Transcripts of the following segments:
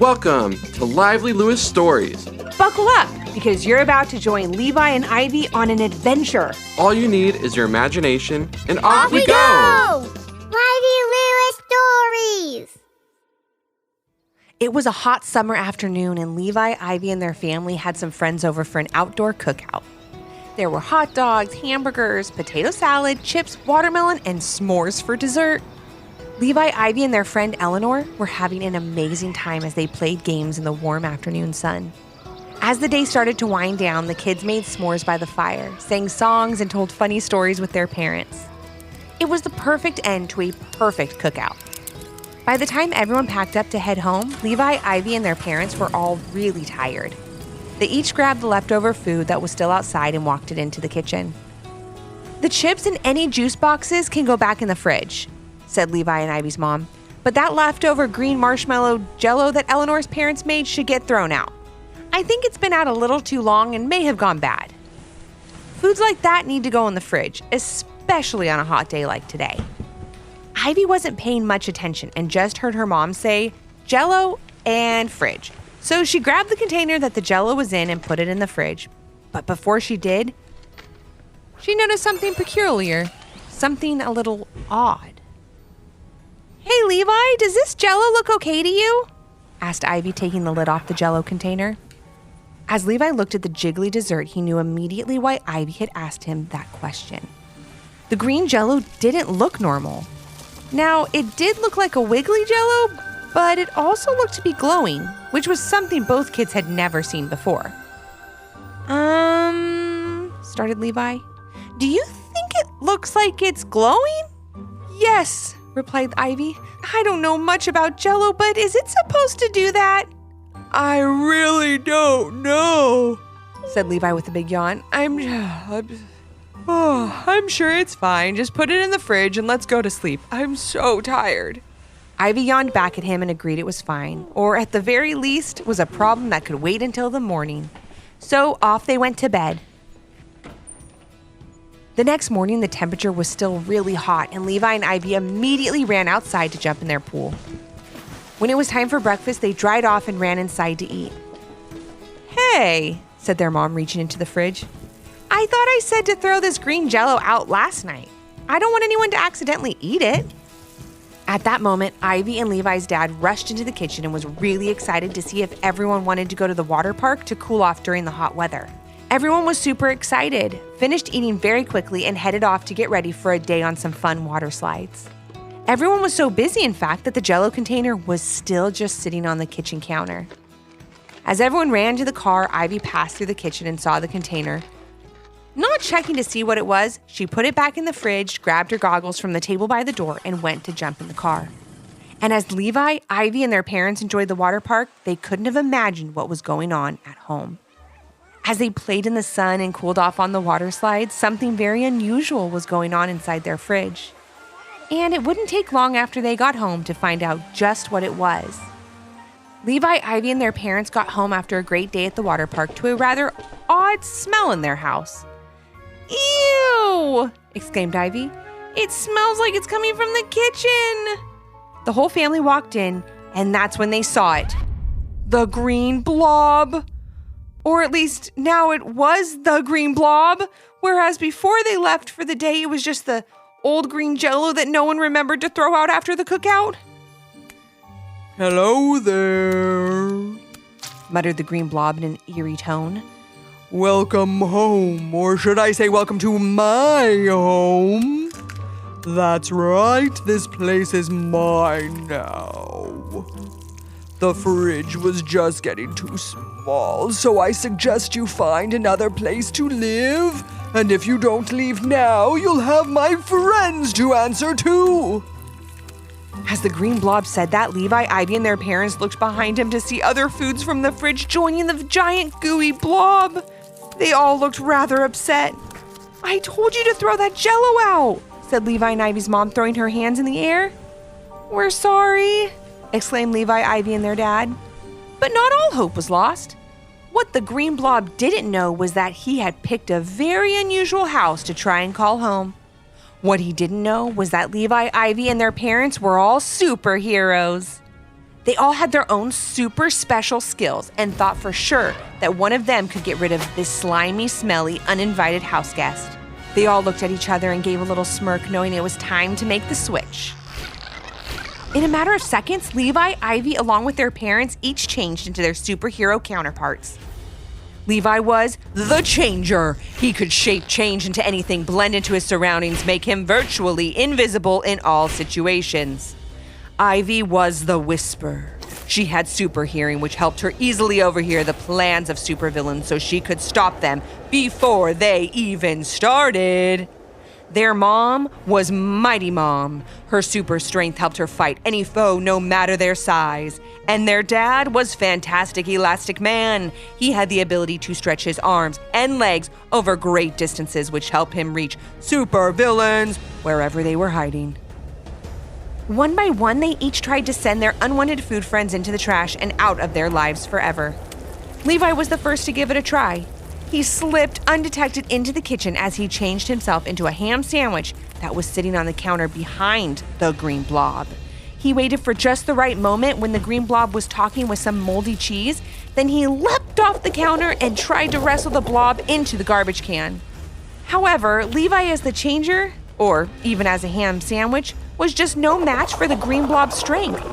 Welcome to Lively Lewis Stories. Buckle up, because you're about to join Levi and Ivy on an adventure. All you need is your imagination, and off we go! Lively Lewis Stories! It was a hot summer afternoon, and Levi, Ivy, and their family had some friends over for an outdoor cookout. There were hot dogs, hamburgers, potato salad, chips, watermelon, and s'mores for dessert. Levi, Ivy, and their friend Eleanor were having an amazing time as they played games in the warm afternoon sun. As the day started to wind down, the kids made s'mores by the fire, sang songs, and told funny stories with their parents. It was the perfect end to a perfect cookout. By the time everyone packed up to head home, Levi, Ivy, and their parents were all really tired. They each grabbed the leftover food that was still outside and walked it into the kitchen. "The chips and any juice boxes can go back in the fridge," said Levi and Ivy's mom. "But that leftover green marshmallow Jello that Eleanor's parents made should get thrown out. I think it's been out a little too long and may have gone bad. Foods like that need to go in the fridge, especially on a hot day like today." Ivy wasn't paying much attention and just heard her mom say Jello and fridge. So she grabbed the container that the Jello was in and put it in the fridge. But before she did, she noticed something peculiar, something a little odd. "Hey, Levi, does this Jello look okay to you?" asked Ivy, taking the lid off the Jello container. As Levi looked at the jiggly dessert, he knew immediately why Ivy had asked him that question. The green Jello didn't look normal. Now, it did look like a wiggly Jello, but it also looked to be glowing, which was something both kids had never seen before. Started Levi. "Do you think it looks like it's glowing?" "Yes," replied Ivy. "I don't know much about Jello, but is it supposed to do that?" "I really don't know," said Levi with a big yawn. I'm sure it's fine. Just put it in the fridge and let's go to sleep. I'm so tired." Ivy yawned back at him and agreed it was fine, or at the very least was a problem that could wait until the morning. So off they went to bed. The next morning, the temperature was still really hot, and Levi and Ivy immediately ran outside to jump in their pool. When it was time for breakfast, they dried off and ran inside to eat. "Hey," said their mom, reaching into the fridge. "I thought I said to throw this green Jello out last night. I don't want anyone to accidentally eat it." At that moment, Ivy and Levi's dad rushed into the kitchen and was really excited to see if everyone wanted to go to the water park to cool off during the hot weather. Everyone was super excited, finished eating very quickly, and headed off to get ready for a day on some fun water slides. Everyone was so busy, in fact, that the Jello container was still just sitting on the kitchen counter. As everyone ran to the car, Ivy passed through the kitchen and saw the container. Not checking to see what it was, she put it back in the fridge, grabbed her goggles from the table by the door, and went to jump in the car. And as Levi, Ivy, and their parents enjoyed the water park, they couldn't have imagined what was going on at home. As they played in the sun and cooled off on the water slides, something very unusual was going on inside their fridge. And it wouldn't take long after they got home to find out just what it was. Levi, Ivy, and their parents got home after a great day at the water park to a rather odd smell in their house. "Ew!" exclaimed Ivy. "It smells like it's coming from the kitchen." The whole family walked in, and that's when they saw it. The Green Blob. Or at least now it was the Green Blob, whereas before they left for the day, it was just the old green Jello that no one remembered to throw out after the cookout. "Hello there," muttered the Green Blob in an eerie tone. "Welcome home, or should I say welcome to my home? That's right, this place is mine now. The fridge was just getting too small, so I suggest you find another place to live. And if you don't leave now, you'll have my friends to answer to." As the Green Blob said that, Levi, Ivy, and their parents looked behind him to see other foods from the fridge joining the giant gooey blob. They all looked rather upset. "I told you to throw that Jello out," said Levi and Ivy's mom, throwing her hands in the air. "We're sorry," exclaimed Levi, Ivy, and their dad. But not all hope was lost. What the Green Blob didn't know was that he had picked a very unusual house to try and call home. What he didn't know was that Levi, Ivy, and their parents were all superheroes. They all had their own super special skills and thought for sure that one of them could get rid of this slimy, smelly, uninvited house guest. They all looked at each other and gave a little smirk, knowing it was time to make the switch. In a matter of seconds, Levi, Ivy, along with their parents, each changed into their superhero counterparts. Levi was the changer. He could shape change into anything, blend into his surroundings, make him virtually invisible in all situations. Ivy was the whisper. She had super hearing, which helped her easily overhear the plans of supervillains so she could stop them before they even started. Their mom was Mighty Mom. Her super strength helped her fight any foe, no matter their size. And their dad was Fantastic Elastic Man. He had the ability to stretch his arms and legs over great distances, which helped him reach super villains wherever they were hiding. One by one, they each tried to send their unwanted food friends into the trash and out of their lives forever. Levi was the first to give it a try. He slipped undetected into the kitchen as he changed himself into a ham sandwich that was sitting on the counter behind the Green Blob. He waited for just the right moment when the Green Blob was talking with some moldy cheese. Then he leapt off the counter and tried to wrestle the blob into the garbage can. However, Levi as the changer, or even as a ham sandwich, was just no match for the Green Blob's strength.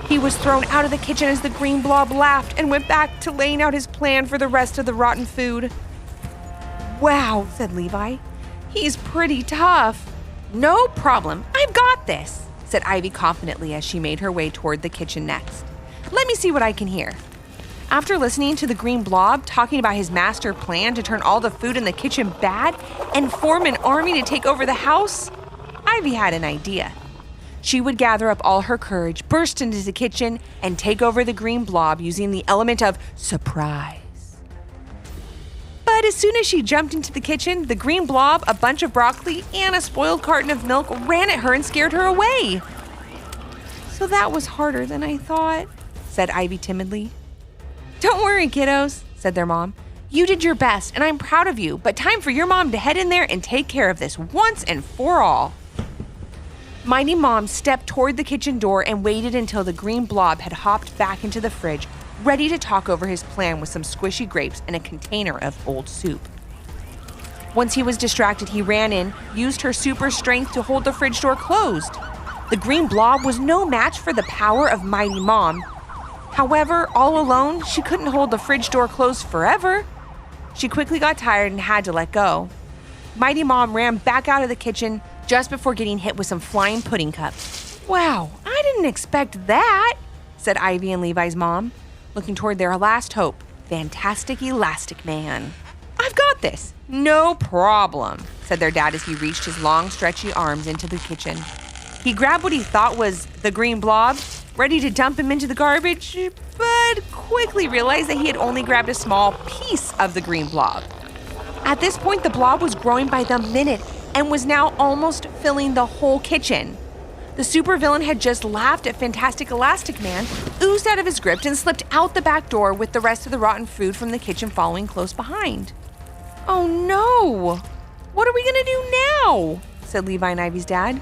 He was thrown out of the kitchen as the Green Blob laughed and went back to laying out his plan for the rest of the rotten food. "Wow," said Levi. "He's pretty tough." "No problem. I've got this," said Ivy confidently as she made her way toward the kitchen next. "Let me see what I can hear." After listening to the Green Blob talking about his master plan to turn all the food in the kitchen bad and form an army to take over the house, Ivy had an idea. She would gather up all her courage, burst into the kitchen, and take over the Green Blob using the element of surprise. But as soon as she jumped into the kitchen, the Green Blob, a bunch of broccoli, and a spoiled carton of milk ran at her and scared her away. "So that was harder than I thought," said Ivy timidly. "Don't worry, kiddos," said their mom. "You did your best, and I'm proud of you, but time for your mom to head in there and take care of this once and for all." Mighty Mom stepped toward the kitchen door and waited until the Green Blob had hopped back into the fridge, ready to talk over his plan with some squishy grapes and a container of old soup. Once he was distracted, he ran in, used her super strength to hold the fridge door closed. The Green Blob was no match for the power of Mighty Mom. However, all alone, she couldn't hold the fridge door closed forever. She quickly got tired and had to let go. Mighty Mom ran back out of the kitchen just before getting hit with some flying pudding cups. "Wow, I didn't expect that," said Ivy and Levi's mom, looking toward their last hope, Fantastic Elastic Man. "I've got this." "No problem," said their dad as he reached his long, stretchy arms into the kitchen. He grabbed what he thought was the Green Blob, ready to dump him into the garbage, but quickly realized that he had only grabbed a small piece of the Green Blob. At this point, the blob was growing by the minute and was now almost filling the whole kitchen. The supervillain had just laughed at Fantastic Elastic Man, oozed out of his grip, and slipped out the back door with the rest of the rotten food from the kitchen following close behind. "Oh no! What are we gonna do now?" said Levi and Ivy's dad.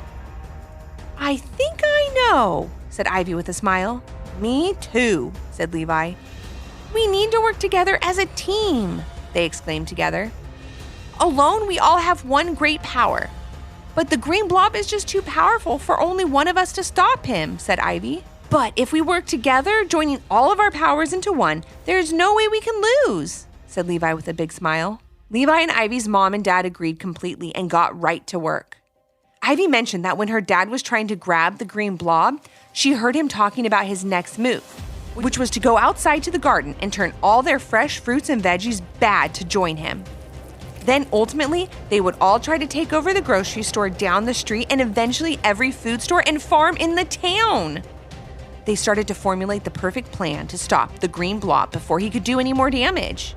"I think I know," said Ivy with a smile. "Me too," said Levi. "We need to work together as a team," they exclaimed together. "Alone, we all have one great power. But the Green Blob is just too powerful for only one of us to stop him," said Ivy. "But if we work together, joining all of our powers into one, there's no way we can lose," said Levi with a big smile. Levi and Ivy's mom and dad agreed completely and got right to work. Ivy mentioned that when her dad was trying to grab the Green Blob, she heard him talking about his next move, which was to go outside to the garden and turn all their fresh fruits and veggies bad to join him. Then ultimately, they would all try to take over the grocery store down the street and eventually every food store and farm in the town. They started to formulate the perfect plan to stop the Green Blob before he could do any more damage.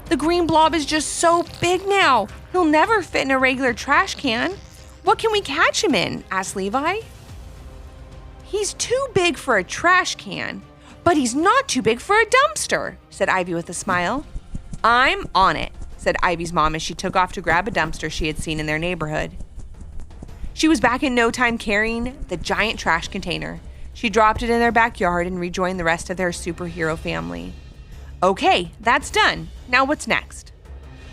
"The Green Blob is just so big now. He'll never fit in a regular trash can. What can we catch him in?" asked Levi. "He's too big for a trash can, but he's not too big for a dumpster," said Ivy with a smile. "I'm on it," said Ivy's mom as she took off to grab a dumpster she had seen in their neighborhood. She was back in no time carrying the giant trash container. She dropped it in their backyard and rejoined the rest of their superhero family. Okay, that's done. Now what's next?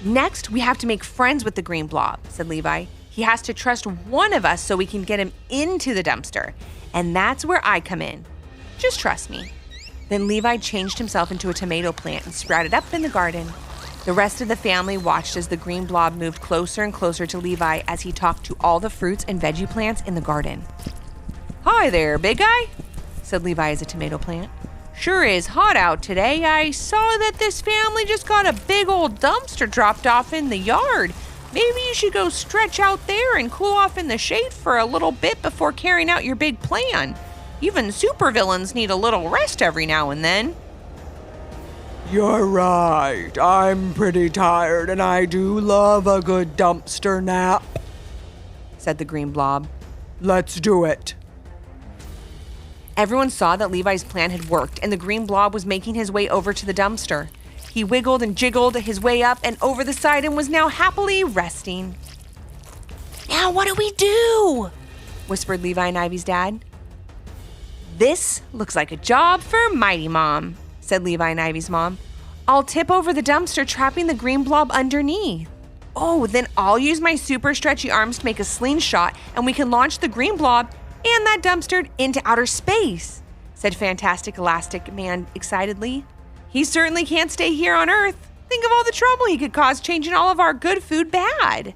Next, we have to make friends with the Green Blob, said Levi. He has to trust one of us so we can get him into the dumpster. And that's where I come in. Just trust me. Then Levi changed himself into a tomato plant and sprouted up in the garden. The rest of the family watched as the Green Blob moved closer and closer to Levi as he talked to all the fruits and veggie plants in the garden. Hi there, big guy, said Levi as a tomato plant. Sure is hot out today. I saw that this family just got a big old dumpster dropped off in the yard. Maybe you should go stretch out there and cool off in the shade for a little bit before carrying out your big plan. Even supervillains need a little rest every now and then. You're right. I'm pretty tired and I do love a good dumpster nap, said the Green Blob. Let's do it. Everyone saw that Levi's plan had worked and the Green Blob was making his way over to the dumpster. He wiggled and jiggled his way up and over the side and was now happily resting. Now what do? Whispered Levi and Ivy's dad. This looks like a job for Mighty Mom, said Levi and Ivy's mom. I'll tip over the dumpster, trapping the Green Blob underneath. Oh, then I'll use my super stretchy arms to make a slingshot and we can launch the Green Blob and that dumpster into outer space, said Fantastic Elastic Man excitedly. He certainly can't stay here on Earth. Think of all the trouble he could cause changing all of our good food bad.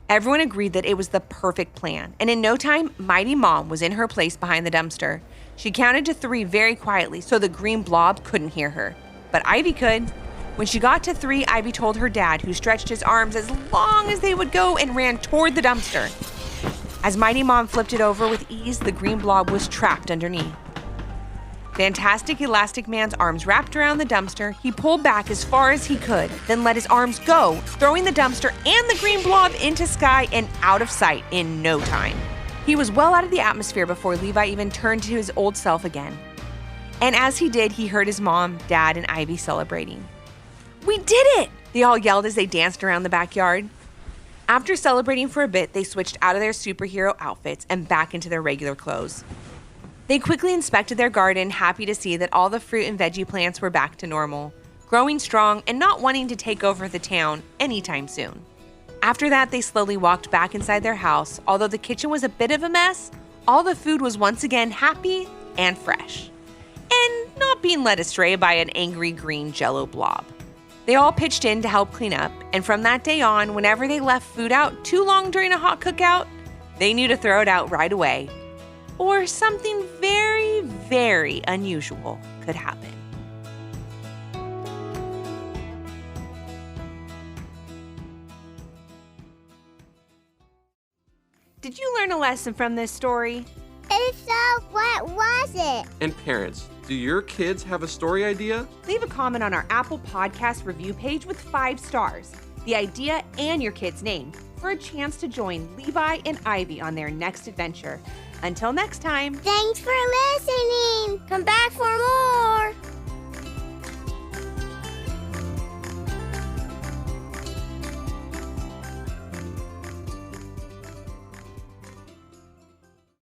Everyone agreed that it was the perfect plan, and in no time, Mighty Mom was in her place behind the dumpster. She counted to 3 very quietly so the Green Blob couldn't hear her, but Ivy could. When she got to 3, Ivy told her dad, who stretched his arms as long as they would go and ran toward the dumpster. As Mighty Mom flipped it over with ease, the Green Blob was trapped underneath. Fantastic Elastic Man's arms wrapped around the dumpster. He pulled back as far as he could, then let his arms go, throwing the dumpster and the Green Blob into sky and out of sight in no time. He was well out of the atmosphere before Levi even turned to his old self again. And as he did, he heard his mom, dad, and Ivy celebrating. We did it! They all yelled as they danced around the backyard. After celebrating for a bit, they switched out of their superhero outfits and back into their regular clothes. They quickly inspected their garden, happy to see that all the fruit and veggie plants were back to normal, growing strong and not wanting to take over the town anytime soon. After that, they slowly walked back inside their house. Although the kitchen was a bit of a mess, all the food was once again happy and fresh, and not being led astray by an angry green Jello blob. They all pitched in to help clean up, and from that day on, whenever they left food out too long during a hot cookout, they knew to throw it out right away, or something very, very unusual could happen. Did you learn a lesson from this story? If so, what was it? And parents, do your kids have a story idea? Leave a comment on our Apple Podcast review page with 5 stars, the idea, and your kid's name for a chance to join Levi and Ivy on their next adventure. Until next time. Thanks for listening. Come back for more.